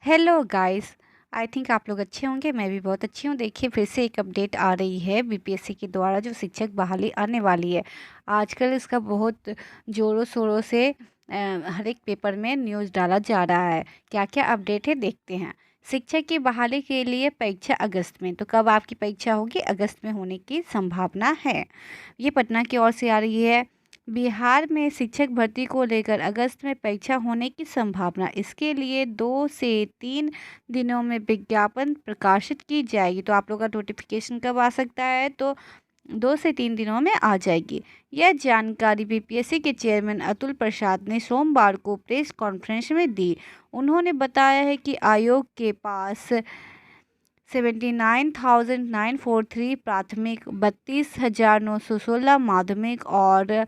Hello guys. I think आप लोग अच्छे होंगे, मैं भी बहुत अच्छी हूँ। देखिए फिर से एक अपडेट आ रही है बीपीएससी के द्वारा जो शिक्षक बहाली आने वाली है। आजकल इसका बहुत ज़ोरों शोरों से हर एक पेपर में न्यूज़ डाला जा रहा है। क्या क्या अपडेट है देखते हैं। शिक्षक की बहाली के लिए परीक्षा अगस्त में, तो कब आपकी परीक्षा होगी? अगस्त में होने की संभावना है। ये पटना की ओर से आ रही है। बिहार में शिक्षक भर्ती को लेकर अगस्त में परीक्षा होने की संभावना। इसके लिए 2 से 3 दिनों में विज्ञापन प्रकाशित की जाएगी। तो आप लोग का नोटिफिकेशन कब आ सकता है? तो 2 से 3 दिनों में आ जाएगी। यह जानकारी बीपीएससी के चेयरमैन अतुल प्रसाद ने सोमवार को प्रेस कॉन्फ्रेंस में दी। उन्होंने बताया है कि आयोग के पास 79,943 प्राथमिक, 32,916 माध्यमिक और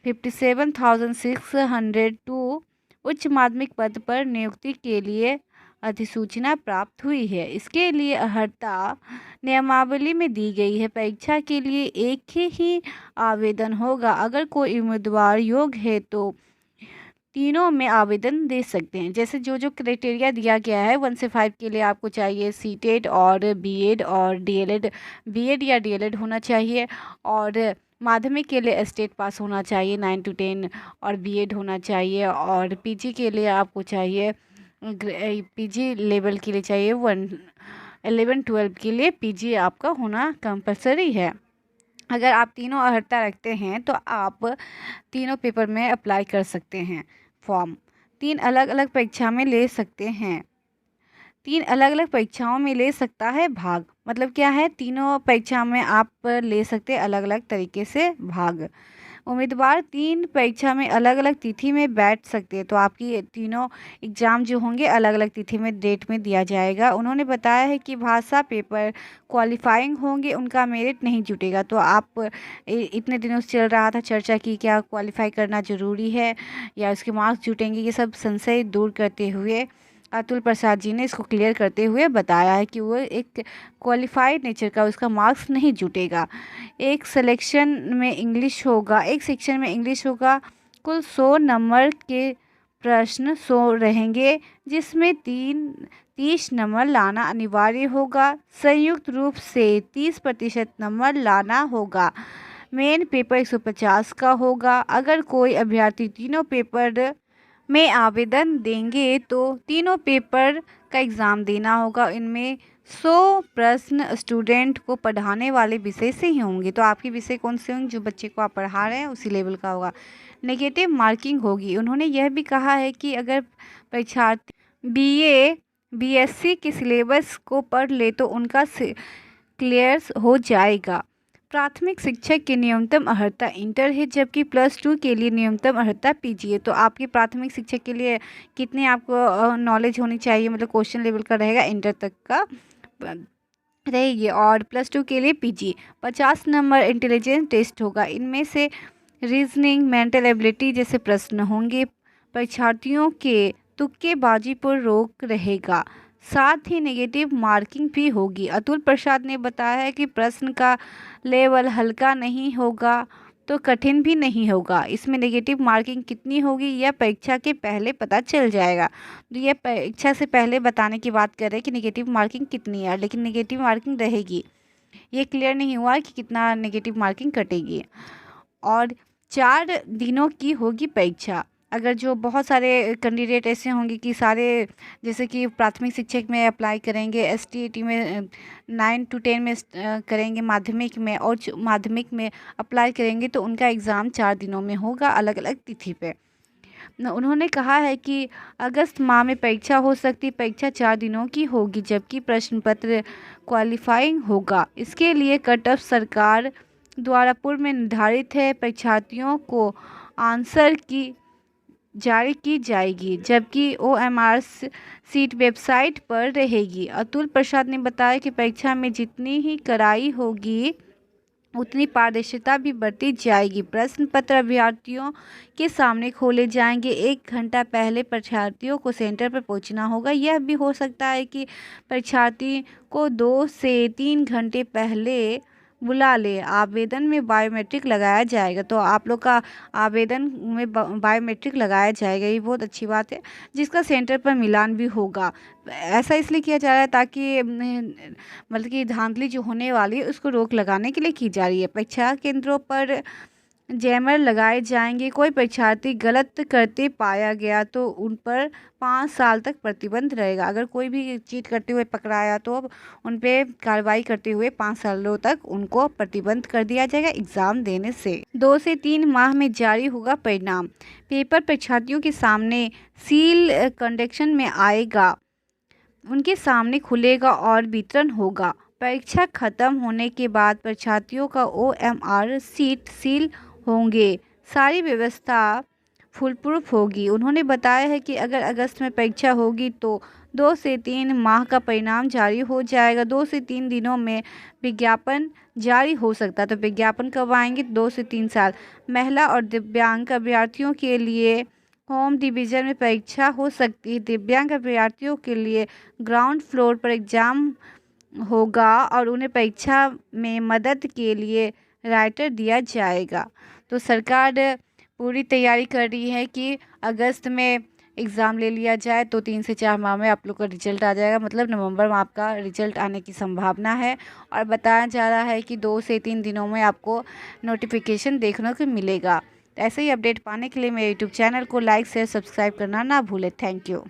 57,602 उच्च माध्यमिक पद पर नियुक्ति के लिए अधिसूचना प्राप्त हुई है। इसके लिए अर्हता नियमावली में दी गई है। परीक्षा के लिए एक ही आवेदन होगा। अगर कोई उम्मीदवार योग्य है तो तीनों में आवेदन दे सकते हैं। जैसे जो जो क्राइटेरिया दिया गया है 1 से 5 के लिए आपको चाहिए सीटेट और बीएड और डीएलएड, बीएड या डीएलएड होना चाहिए। और माध्यमिक के लिए स्टेट पास होना चाहिए 9 to 10 और बीएड होना चाहिए। और पीजी के लिए आपको चाहिए पीजी लेवल के लिए चाहिए 11-12 के लिए पीजी आपका होना कंपलसरी है। अगर आप तीनों अर्हता रखते हैं तो आप तीनों पेपर में अप्लाई कर सकते हैं। फॉर्म 3 अलग अलग परीक्षा में ले सकते हैं। 3 अलग अलग परीक्षाओं में ले सकता है भाग। मतलब क्या है? तीनों परीक्षा में आप ले सकते हैं अलग अलग तरीके से भाग। उम्मीदवार 3 परीक्षा में अलग अलग तिथि में बैठ सकते हैं। तो आपकी तीनों एग्ज़ाम जो होंगे अलग अलग तिथि में डेट में दिया जाएगा। उन्होंने बताया है कि भाषा पेपर क्वालिफाइंग होंगे, उनका मेरिट नहीं जुटेगा। तो आप इतने दिनों से चल रहा था चर्चा की क्या क्वालिफाई करना ज़रूरी है या उसके मार्क्स जुटेंगे, ये सब संशय दूर करते हुए अतुल प्रसाद जी ने इसको क्लियर करते हुए बताया है कि वो एक क्वालिफाइड नेचर का, उसका मार्क्स नहीं जुटेगा। एक सेक्शन में इंग्लिश होगा। कुल 100 नंबर के प्रश्न 100 रहेंगे, जिसमें 30 नंबर लाना अनिवार्य होगा। संयुक्त रूप से 30% नंबर लाना होगा। मेन पेपर 150 का होगा। अगर कोई अभ्यर्थी तीनों पेपर में आवेदन देंगे तो तीनों पेपर का एग्ज़ाम देना होगा। इनमें 100 प्रश्न स्टूडेंट को पढ़ाने वाले विषय से ही होंगे। तो आपके विषय कौन से होंगे? जो बच्चे को आप पढ़ा रहे हैं उसी लेवल का होगा। नेगेटिव मार्किंग होगी। उन्होंने यह भी कहा है कि अगर परीक्षार्थी बीए बीएससी के सिलेबस को पढ़ ले तो उनका क्लियर हो जाएगा। प्राथमिक शिक्षक की न्यूनतम अर्हता इंटर है, जबकि +2 के लिए न्यूनतम अर्हता पीजी है। तो आपके प्राथमिक शिक्षक के लिए कितने आपको नॉलेज होनी चाहिए? मतलब क्वेश्चन लेवल का रहेगा, इंटर तक का रहेगी। और +2 के लिए पीजी 50 नंबर इंटेलिजेंस टेस्ट होगा। इनमें से रीजनिंग, मेंटल एबिलिटी जैसे प्रश्न होंगे। परीक्षार्थियों के तुक्केबाजी पर रोक रहेगा। साथ ही नेगेटिव मार्किंग भी होगी। अतुल प्रसाद ने बताया है कि प्रश्न का लेवल हल्का नहीं होगा तो कठिन भी नहीं होगा। इसमें नेगेटिव मार्किंग कितनी होगी यह परीक्षा के पहले पता चल जाएगा। तो यह परीक्षा से पहले बताने की बात कर रहे हैं कि नेगेटिव मार्किंग कितनी है, लेकिन नेगेटिव मार्किंग रहेगी। ये क्लियर नहीं हुआ कि कितना नेगेटिव मार्किंग कटेगी। और 4 दिनों की होगी परीक्षा। अगर जो बहुत सारे कैंडिडेट ऐसे होंगे कि सारे, जैसे कि प्राथमिक शिक्षक में अप्लाई करेंगे, एसटीईटी में 9 to 10 में करेंगे, माध्यमिक में और माध्यमिक में अप्लाई करेंगे, तो उनका एग्ज़ाम 4 दिनों में होगा अलग अलग तिथि पे। उन्होंने कहा है कि अगस्त माह में परीक्षा हो सकती। परीक्षा 4 दिनों की होगी, जबकि प्रश्न पत्र क्वालिफाइंग होगा। इसके लिए कट ऑफ सरकार द्वारा पूर्व में निर्धारित है। परीक्षार्थियों को आंसर की जारी की जाएगी, जबकि ओएमआर सीट वेबसाइट पर रहेगी। अतुल प्रसाद ने बताया कि परीक्षा में जितनी ही कड़ाई होगी उतनी पारदर्शिता भी बढ़ती जाएगी। प्रश्न पत्र अभ्यर्थियों के सामने खोले जाएंगे। 1 घंटा पहले परीक्षार्थियों को सेंटर पर पहुंचना होगा। यह भी हो सकता है कि परीक्षार्थी को 2 से 3 घंटे पहले बुला ले। आवेदन में बायोमेट्रिक लगाया जाएगा, तो आप लोग का आवेदन में बायोमेट्रिक लगाया जाएगा, ये बहुत अच्छी बात है, जिसका सेंटर पर मिलान भी होगा। ऐसा इसलिए किया जा रहा है ताकि मतलब कि धांधली जो होने वाली है उसको रोक लगाने के लिए की जा रही है। परीक्षा केंद्रों पर जैमर लगाए जाएंगे। कोई परीक्षार्थी गलत करते पाया गया तो उन पर 5 साल तक प्रतिबंध रहेगा। अगर कोई भी चीट करते हुए पकड़ाया तो उन पे कार्रवाई करते हुए 5 सालों तक उनको प्रतिबंध कर दिया जाएगा एग्ज़ाम देने से। 2 से 3 माह में जारी होगा परिणाम। पेपर परीक्षार्थियों के सामने सील कंडक्शन में आएगा, उनके सामने खुलेगा और वितरण होगा। परीक्षा खत्म होने के बाद परीक्षार्थियों का OMR सीट सील होंगे। सारी व्यवस्था फुल प्रूफ होगी। उन्होंने बताया है कि अगर अगस्त में परीक्षा होगी तो 2 से 3 माह का परिणाम जारी हो जाएगा। 2 से 3 दिनों में विज्ञापन जारी हो सकता है। तो विज्ञापन कब आएंगे? 2 से 3 साल। महिला और दिव्यांग अभ्यर्थियों के लिए होम डिवीज़न में परीक्षा हो सकती है। दिव्यांग अभ्यर्थियों के लिए ग्राउंड फ्लोर पर एग्ज़ाम होगा और उन्हें परीक्षा में मदद के लिए राइटर दिया जाएगा। तो सरकार पूरी तैयारी कर रही है कि अगस्त में एग्ज़ाम ले लिया जाए तो 3 से 4 माह में आप लोग का रिजल्ट आ जाएगा। मतलब नवंबर में आपका रिजल्ट आने की संभावना है। और बताया जा रहा है कि 2 से 3 दिनों में आपको नोटिफिकेशन देखने को मिलेगा। तो ऐसे ही अपडेट पाने के लिए मेरे यूट्यूब चैनल को लाइक शेयर सब्सक्राइब करना ना भूलें। Thank you.